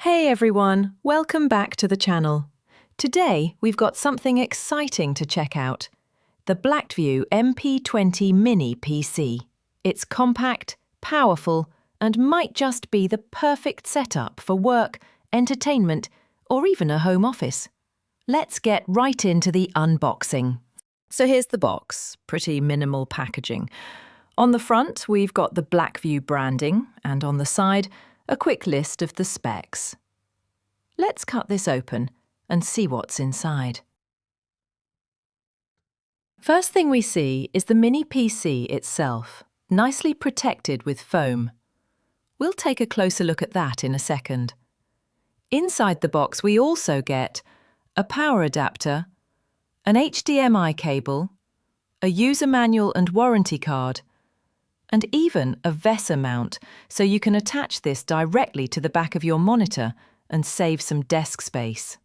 Hey everyone, welcome back to the channel. Today we've got something exciting to check out. The Blackview MP20 Mini PC. It's compact, powerful, and might just be the perfect setup for work, entertainment, or even a home office. Let's get right into the unboxing. So here's the box, pretty minimal packaging. On the front, we've got the Blackview branding, and on the side, a quick list of the specs. Let's cut this open and see what's inside. First thing we see is the mini PC itself, nicely protected with foam. We'll take a closer look at that in a second. Inside the box we also get a power adapter, an HDMI cable, a user manual and warranty card, and even a VESA mount, so you can attach this directly to the back of your monitor and save some desk space.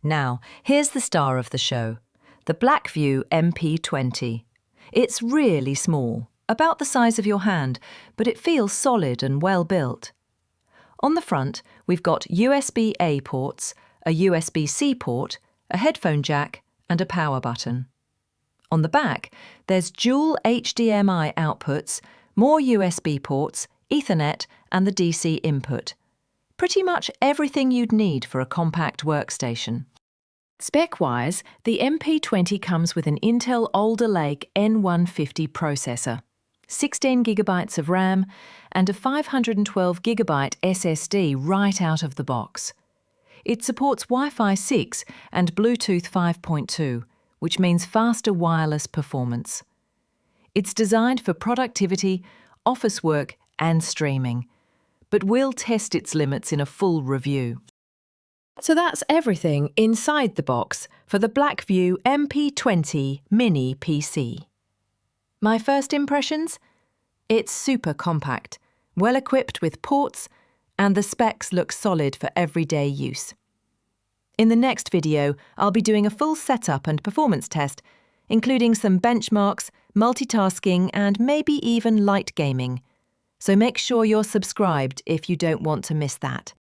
Now, here's the star of the show, the Blackview MP20. It's really small, about the size of your hand, but it feels solid and well built. On the front, we've got USB-A ports, a USB-C port, a headphone jack, and a power button. On the back, there's dual HDMI outputs, more USB ports, Ethernet, and the DC input. Pretty much everything you'd need for a compact workstation. Spec-wise, the MP20 comes with an Intel Alder Lake N150 processor, 16 GB of RAM, and a 512 GB SSD right out of the box. It supports Wi-Fi 6 and Bluetooth 5.2, which means faster wireless performance. It's designed for productivity, office work, and streaming, but we'll test its limits in a full review. So that's everything inside the box for the Blackview MP20 Mini PC. My first impressions? It's super compact, well equipped with ports, and the specs look solid for everyday use. In the next video, I'll be doing a full setup and performance test, including some benchmarks, multitasking, and maybe even light gaming. So make sure you're subscribed if you don't want to miss that.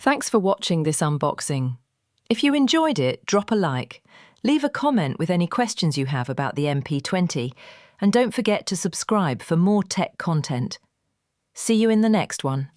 Thanks for watching this unboxing. If you enjoyed it, drop a like, leave a comment with any questions you have about the MP20, and don't forget to subscribe for more tech content. See you in the next one.